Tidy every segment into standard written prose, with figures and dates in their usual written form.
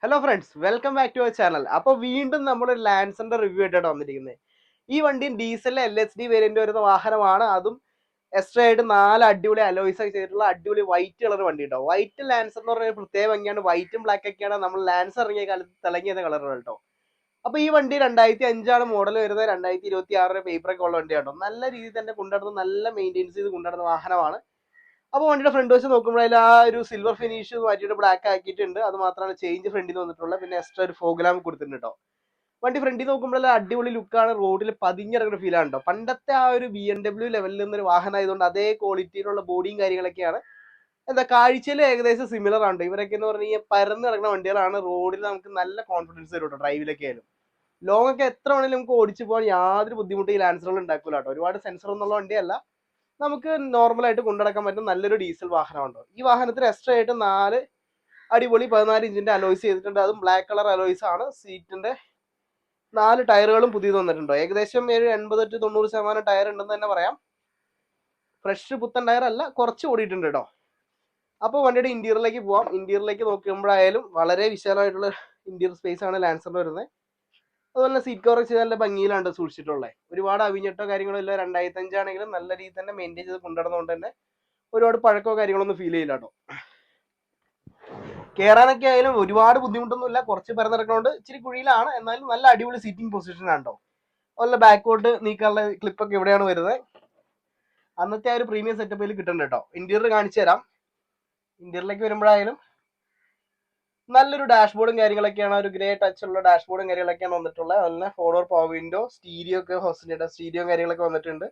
Hello friends, welcome back to our channel. അപ്പോൾ വീണ്ടും നമ്മൾ ലാൻസറിന്റെ റിവ്യൂ ആയിട്ടാണ് വന്നിരിക്കുന്നത്. ഈ വണ്ടിയും ഡീസലിലെ LHD വേരിയന്റ് വരുന്ന വാഹനമാണ്. അതും എക്സ്ട്രാ ആയിട്ട് 4 അടിപൊളി അലോയ്സ് ഒക്കെ ചെയ്തിട്ടുള്ള അടിപൊളി വൈറ്റ് കളർ വണ്ടി കേട്ടോ. വൈറ്റ് ലാൻസർ എന്ന് പറഞ്ഞ പ്രത്യേക ഭംഗിയാണ്. വൈറ്റും ബ്ലാക്ക് ഒക്കെയാണ് നമ്മൾ ലാൻസർ ഇറങ്ങിയ കാലത്ത് തിളങ്ങിയ കളറുകൾ കേട്ടോ. അപ്പോൾ ഈ വണ്ടി 2005 മോഡൽ വരുന്നത്. 2026 പേപ്പറൊക്കെ ഉള്ള വണ്ടി കേട്ടോ. നല്ല രീതിയിൽ തന്നെ കൊണ്ടുനടന്ന് നല്ല മെയിൻറ്റെയിൻസ് ചെയ്ത് കൊണ്ടുനടന്ന വാഹനമാണ്. അപ്പോൾ വണ്ടിയുടെ ഫ്രണ്ട് വശം നോക്കുമ്പോൾ അതിൽ ആ ഒരു സിൽവർ ഫിനിഷ് മാറ്റിയിട്ട് ബ്ലാക്ക് ആക്കിയിട്ടുണ്ട്. അത് മാത്രമാണ് ചേഞ്ച് ഫ്രണ്ടിൽ വന്നിട്ടുള്ളത്. പിന്നെ എക്സ്ട്രാ ഒരു ഫോഗ് ലാമ്പ് കൊടുത്തിട്ടുണ്ട് കേട്ടോ. വണ്ടി ഫ്രണ്ടിൽ നോക്കുമ്പോൾ അടിപൊളി ലുക്കാണ്. റോഡിൽ പതിഞ്ഞിറങ്ങുന്ന ഫീലാണ് കേട്ടോ. പണ്ടത്തെ ആ ഒരു BMW ലെവലിൽ നിന്നൊരു വാഹനം ആയതുകൊണ്ട് അതേ ക്വാളിറ്റിയിലുള്ള ബോഡിയും കാര്യങ്ങളൊക്കെയാണ്. എന്താ കാഴ്ചയിൽ ഏകദേശം സിമിലർ ആണ്. ഇവരൊക്കെ എന്ന് പറഞ്ഞു കഴിഞ്ഞാൽ പരന്ന് കിടക്കുന്ന വണ്ടികളാണ്. റോഡിൽ നമുക്ക് നല്ല കോൺഫിഡൻസ് തരും കേട്ടോ. ഡ്രൈവിലൊക്കെ ആയാലും ലോങ് ഒക്കെ എത്ര വേണമെങ്കിലും നമുക്ക് ഓടിച്ചു പോകാൻ യാതൊരു ബുദ്ധിമുട്ടും ഈ ലാൻസറുകൾ ഉണ്ടാക്കില്ല കേട്ടോ. ഒരുപാട് സെൻസർ ഒന്നുള്ള വണ്ടിയല്ല, നമുക്ക് നോർമലായിട്ട് കൊണ്ടുനടക്കാൻ പറ്റുന്ന നല്ലൊരു ഡീസൽ വാഹനമുണ്ടോ. ഈ വാഹനത്തിന് എക്സ്ട്രാ ആയിട്ട് 4 അടിപൊളി 14 ഇഞ്ചിന്റെ അലോയ്സ് ചെയ്തിട്ടുണ്ട്. അതും ബ്ലാക്ക് കളർ അലോയ്സ് ആണ്. സീറ്റിന്റെ 4 ടയറുകളും പുതിയത് വന്നിട്ടുണ്ടോ. ഏകദേശം 80 to 90% ടയർ ഉണ്ടെന്ന് തന്നെ പറയാം. ഫ്രഷ് പുത്തൻ ടയർ അല്ല, കുറച്ച് ഓടിയിട്ടുണ്ട് കേട്ടോ. അപ്പോൾ വണ്ടിയുടെ ഇന്റീരിയറിലേക്ക് പോവാം. ഇന്റീരിയറിലേക്ക് നോക്കുമ്പോഴായാലും വളരെ വിശാലമായിട്ടുള്ള ഇന്റീരിയർ സ്പേസ് ആണ് ലാൻസറിൽ വരുന്നത്. അതുപോലെ തന്നെ സീറ്റ് കവർ ചെയ്ത് നല്ല ഭംഗിയിലാണ് സൂക്ഷിച്ചിട്ടുള്ളത്. ഒരുപാട് അവിഞ്ഞിട്ടോ കാര്യങ്ങളോ ഇല്ല. 2005 ആണെങ്കിലും നല്ല രീതിയിൽ തന്നെ മെയിൻറ്റെയിൻ ചെയ്ത് കൊണ്ടുനടന്നുകൊണ്ട് തന്നെ ഒരുപാട് പഴക്കമോ കാര്യങ്ങളൊന്നും ഫീൽ ചെയ്യില്ല കേട്ടോ. കയറാനൊക്കെ ആയാലും ഒരുപാട് ബുദ്ധിമുട്ടൊന്നുമില്ല. കുറച്ച് പരന്നിറക്കണോണ്ട് ഇച്ചിരി കുഴിയിലാണ്, എന്നാലും നല്ല അടിപൊളി സീറ്റിംഗ് പൊസിഷൻ ആണ് കേട്ടോ. അതുപോലെ ബാക്കോട്ട് നീക്കാനുള്ള ക്ലിപ്പൊക്കെ ഇവിടെയാണ് വരുന്നത്. അന്നത്തെ ആ ഒരു പ്രീമിയം സെറ്റപ്പിൽ കിട്ടുന്നുണ്ട് കേട്ടോ. ഇന്റീരിയർ കാണിച്ചു തരാം. ഇന്റീരിയറിലേക്ക് വരുമ്പോഴായാലും നല്ലൊരു ഡാഷ്ബോർഡും കാര്യങ്ങളൊക്കെയാണ്. ഒരു ഗ്രേ ടച്ച് ഉള്ള ഡാഷ്ബോർഡും കാര്യങ്ങളൊക്കെയാണ് വന്നിട്ടുള്ളത്. അതുപോലെ 4 പവർ വിൻഡോ, സ്റ്റീരിയോ ഒക്കെ ഹോസ്റ്റലിന്റെ സ്റ്റീരിയോ കാര്യങ്ങളൊക്കെ വന്നിട്ടുണ്ട്.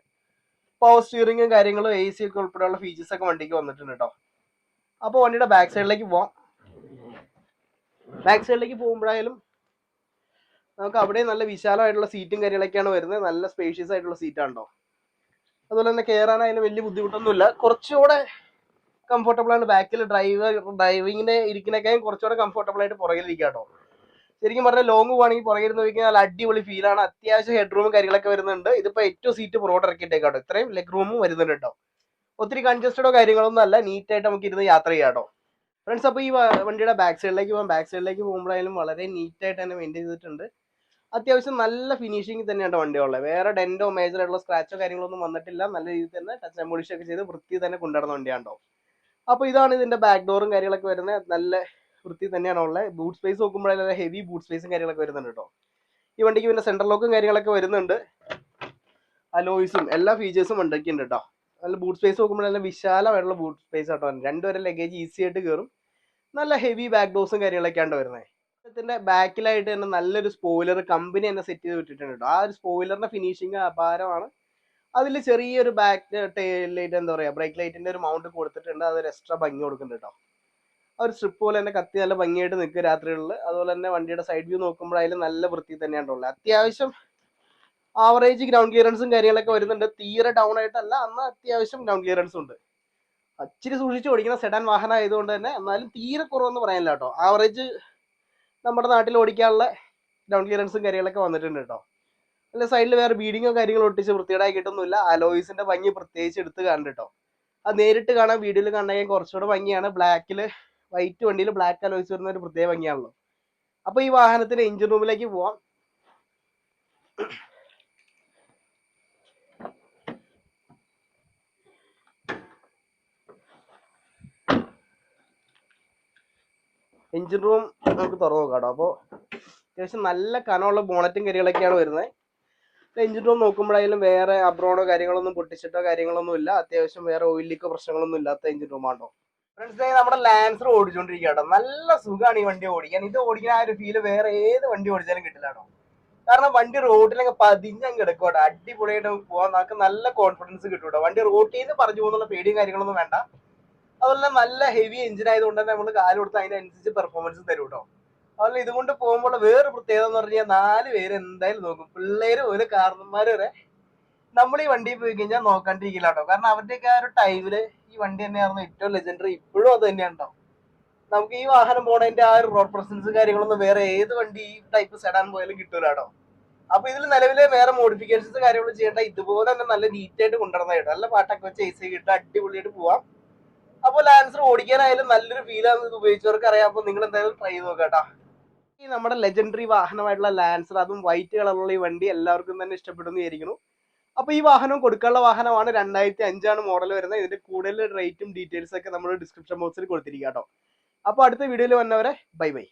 പവർ സ്റ്റിയറിംഗും കാര്യങ്ങളും AC ഒക്കെ ഉൾപ്പെടെയുള്ള ഫീച്ചേഴ്സ് ഒക്കെ വണ്ടിക്ക് വന്നിട്ടുണ്ട് കേട്ടോ. അപ്പോൾ വണ്ടിയുടെ ബാക്ക് സൈഡിലേക്ക് പോവാം. ബാക്ക് സൈഡിലേക്ക് പോകുമ്പോഴായാലും നമുക്ക് അവിടെ നല്ല വിശാലമായിട്ടുള്ള സീറ്റും കാര്യങ്ങളൊക്കെയാണ് വരുന്നത്. നല്ല സ്പേഷ്യസ് ആയിട്ടുള്ള സീറ്റാണോ. അതുപോലെ തന്നെ കയറാനായാലും വലിയ ബുദ്ധിമുട്ടൊന്നുമില്ല. കുറച്ചുകൂടെ കംഫർട്ടബിൾ ആണ് ബാക്കിൽ. ഡ്രൈവിങ്ങിന് ഇരിക്കുന്നൊക്കെയും കുറച്ചുകൂടെ കംഫർട്ടബിൾ ആയിട്ട് പുറകിലിരിക്കുക കേട്ടോ. ശരിക്കും പറഞ്ഞാൽ ലോങ് പോവാണെങ്കിൽ പുറകിരുന്ന് നോക്കിയാൽ നല്ല അടിപൊളി ഫീലാണ്. അത്യാവശ്യം ഹെഡ് റൂമും കാര്യങ്ങളൊക്കെ വരുന്നുണ്ട്. ഇതിപ്പോ ഏറ്റവും സീറ്റ് പുറകോട്ട് ഇറക്കിയിട്ടേക്കാട്ടോ. ഇത്രയും ലെഗ് റൂമും വരുന്നുണ്ട് കേട്ടോ. ഒത്തിരി കൺജസ്റ്റഡോ കാര്യങ്ങളൊന്നും അല്ല. നീറ്റായിട്ട് നമുക്ക് ഇരുന്ന് യാത്ര ചെയ്യാം കേട്ടോ. ഫ്രണ്ട്സ്, അപ്പോൾ ഈ വണ്ടിയുടെ ബാക്ക് സൈഡിലേക്ക് പോകാം. ബാക്ക് സൈഡിലേക്ക് പോകുമ്പോഴായാലും വളരെ നീറ്റായിട്ട് തന്നെ മെയിൻറ്റെയിൻ ചെയ്തിട്ടുണ്ട്. അത്യാവശ്യം നല്ല ഫിനിഷിങ് തന്നെയാണ് വണ്ടിയുള്ളത്. വേറെ ഡെന്റോ മേജർ ആയിട്ടുള്ള സ്ക്രാച്ചോ കാര്യങ്ങളൊന്നും വന്നിട്ടില്ല. നല്ല രീതിയിൽ തന്നെ ടച്ച് ആൻഡ് പോളിഷ് ഒക്കെ ചെയ്ത് വൃത്തി തന്നെ കൊണ്ടുവരുന്ന വണ്ടിയാണോ. അപ്പോൾ ഇതാണ് ഇതിന്റെ ബാക്ക് ഡോറും കാര്യങ്ങളൊക്കെ വരുന്നത്. നല്ല വൃത്തി തന്നെയാണ് ഉള്ളത്. ബൂട്ട് സ്പേസ് നോക്കുമ്പോഴേ ഹെവി ബൂട്ട് സ്പേസും കാര്യങ്ങളൊക്കെ വരുന്നുണ്ട് കേട്ടോ. ഈ വണ്ടിക്ക് പിന്നെ സെൻട്രൽ ലോക്കും കാര്യങ്ങളൊക്കെ വരുന്നുണ്ട്. അലോയ്സും എല്ലാ ഫീച്ചേഴ്സും വണ്ടിക്ക് ഉണ്ട് കേട്ടോ. നല്ല ബൂട്ട് സ്പേസ് നോക്കുമ്പോൾ നല്ല വിശാലമായിട്ടുള്ള ബൂട്ട് സ്പേസ് ആട്ടോ. 2 വരെ ലഗേജ് ഈസി ആയിട്ട് കയറും. നല്ല ഹെവി ബാക്ക് ഡോസും കാര്യങ്ങളൊക്കെയാണ് വരുന്നത്. ഇതിന്റെ ബാക്കിലായിട്ട് തന്നെ നല്ലൊരു സ്പോയിലർ കമ്പനി തന്നെ സെറ്റ് ചെയ്ത് വിട്ടിട്ടുണ്ട് കേട്ടോ. ആ ഒരു സ്പോയിലറിന്റെ ഫിനിഷിങ് അപാരമാണ്. അതിൽ ചെറിയൊരു ബാക്ക് ടെയിൽ ലൈറ്റ്, എന്താ പറയുക, ബ്രേക്ക് ലൈറ്റിന്റെ ഒരു മൗണ്ട് കൊടുത്തിട്ടുണ്ട്. അതൊരു എക്സ്ട്രാ ഭംഗി കൊടുക്കുന്നുണ്ട് കേട്ടോ. ആ ഒരു സ്ട്രിപ്പ് പോലെ തന്നെ കത്തി നല്ല ഭംഗിയായിട്ട് നിൽക്കുക രാത്രികളിൽ. അതുപോലെ തന്നെ വണ്ടിയുടെ സൈഡ് വ്യൂ നോക്കുമ്പോഴായാലും നല്ല വൃത്തി തന്നെയാണ് ഉള്ളത്. അത്യാവശ്യം ആവറേജ് ഗ്രൗണ്ട് ക്ലിയറൻസും കാര്യങ്ങളൊക്കെ വരുന്നുണ്ട്. തീരെ ഡൗൺ ആയിട്ടല്ല, എന്നാൽ അത്യാവശ്യം ഗ്രൗണ്ട് ക്ലിയറൻസും ഉണ്ട്. ഇച്ചിരി സൂക്ഷിച്ച് ഓടിക്കുന്ന സെഡാൻ വാഹനം ആയതുകൊണ്ട് തന്നെ എന്നാലും തീരെ കുറവെന്ന് പറയാനില്ല കേട്ടോ. ആവറേജ് നമ്മുടെ നാട്ടിൽ ഓടിക്കാനുള്ള ഗ്രൗണ്ട് ക്ലിയറൻസും കാര്യങ്ങളൊക്കെ വന്നിട്ടുണ്ട് കേട്ടോ. അല്ല സൈഡിൽ വേറെ ബീഡിങ്ങോ കാര്യങ്ങളോ ഒട്ടിച്ച് വൃത്തികേടാക്കിയിട്ടൊന്നുമില്ല. അലോയ്സിന്റെ ഭംഗി പ്രത്യേകിച്ച് എടുത്ത് കാണുന്നുണ്ട് കേട്ടോ. അത് നേരിട്ട് കാണാൻ വീഡിയോയിൽ കാണണമെങ്കിൽ കുറച്ചുകൂടെ ഭംഗിയാണ്. ബ്ലാക്കില് വൈറ്റ് വണ്ടിയിൽ ബ്ലാക്ക് അലോയ്സ് വരുന്ന ഒരു പ്രത്യേക ഭംഗിയാണല്ലോ. അപ്പൊ ഈ വാഹനത്തിന്റെ എഞ്ചിൻ റൂമിലേക്ക് പോവാം. എഞ്ചിൻ റൂം നമുക്ക് തുറന്നു നോക്കാം കേട്ടോ. അപ്പോൾ അത്യാവശ്യം നല്ല കനമുള്ള ബോണറ്റും കാര്യങ്ങളൊക്കെയാണ് വരുന്നത്. എഞ്ചിൻ റൂം നോക്കുമ്പോഴായാലും വേറെ അബ്രോണോ കാര്യങ്ങളൊന്നും പൊട്ടിച്ചിട്ടോ കാര്യങ്ങളൊന്നും ഇല്ല. അത്യാവശ്യം വേറെ ഓയിൽ ലീക്കോ പ്രശ്നങ്ങളൊന്നും ഇല്ലാത്ത എഞ്ചിൻ റൂമാണോ. ഫ്രണ്ട്സ്, നമ്മുടെ ലാൻസർ ഓടിച്ചോണ്ടിരിക്കുക കേട്ടോ. നല്ല സുഖമാണ് ഈ വണ്ടി ഓടിക്കാൻ. ഇത് ഓടിക്കാൻ ആ ഒരു ഫീല് വേറെ ഏത് വണ്ടി ഓടിച്ചാലും കിട്ടില്ല കേട്ടോ. കാരണം വണ്ടി റോഡിലൊക്കെ പതിഞ്ഞങ്ങ് കിടക്കും കേട്ടോ. അടിപൊളിയായിട്ട് പോകാൻ നമുക്ക് നല്ല കോൺഫിഡൻസ് കിട്ടും കേട്ടോ. വണ്ടി റോട്ടിൽ നിന്ന് പറഞ്ഞു പോകുന്നുള്ള പേടിയും കാര്യങ്ങളൊന്നും വേണ്ട. അതുപോലെ നല്ല ഹെവി എഞ്ചിൻ ആയതുകൊണ്ട് തന്നെ നമ്മൾ കാല് കൊടുത്ത് അതിനനുസരിച്ച് പെർഫോമൻസ് തരും കേട്ടോ. അതുപോലെ ഇതുകൊണ്ട് പോകുമ്പോൾ വേറെ പ്രത്യേകത എന്ന് പറഞ്ഞാൽ 4 പേര് എന്തായാലും നോക്കും. പിള്ളേര് ഒരു കാരണന്മാര് വരെ നമ്മൾ ഈ വണ്ടിയിൽ പോയി കഴിഞ്ഞാൽ നോക്കാണ്ടിരിക്കില്ല കേട്ടോ. കാരണം അവരുടെയൊക്കെ ആ ഒരു ടൈമില് ഈ വണ്ടി തന്നെയായിരുന്നു ഏറ്റവും ലെജൻഡറി. ഇപ്പോഴും അത് തന്നെയാണ് കേട്ടോ. നമുക്ക് ഈ വാഹനം പോണതിന്റെ ആ ഒരു റോഡ് പ്രസൻസ് കാര്യങ്ങളൊന്നും വേറെ ഏത് വണ്ടി ഈ ടൈപ്പ് സെഡാൻ പോയാലും കിട്ടൂല കേട്ടോ. അപ്പൊ ഇതിൽ നിലവിലെ വേറെ മോഡിഫിക്കേഷൻസ് കാര്യങ്ങളും ചെയ്യേണ്ട. ഇതുപോലെ തന്നെ നല്ല നീറ്റായിട്ട് കൊണ്ടുവരുന്ന കേട്ടോ. നല്ല പാട്ടൊക്കെ വെച്ച് AC കിട്ടുക, അടിപൊളിയായിട്ട് പോവാം. അപ്പോൾ ലാൻസർ ഓടിക്കാനായാലും നല്ലൊരു ഫീലാണ്. ഇത് ഉപയോഗിച്ചവർക്ക് അറിയാം. അപ്പൊ നിങ്ങൾ എന്തായാലും ട്രൈ ചെയ്ത് നോക്കാം കേട്ടോ. ഈ നമ്മുടെ ലെജൻഡറി വാഹനമായിട്ടുള്ള ലാൻസർ, അതും വൈറ്റ് കളറുള്ള ഈ വണ്ടി എല്ലാവർക്കും തന്നെ ഇഷ്ടപ്പെടുന്നു വിചാരിക്കുന്നു. അപ്പൊ ഈ വാഹനം കൊടുക്കാനുള്ള വാഹനമാണ്. 2005 മോഡൽ വരുന്നത്. ഇതിന്റെ കൂടുതൽ റേറ്റും ഡീറ്റെയിൽസ് ഒക്കെ നമ്മൾ ഡിസ്ക്രിപ്ഷൻ ബോക്സിൽ കൊടുത്തിരിക്കാം കേട്ടോ. അപ്പൊ അടുത്ത വീഡിയോയിൽ വന്നവരെ ബൈ ബൈ.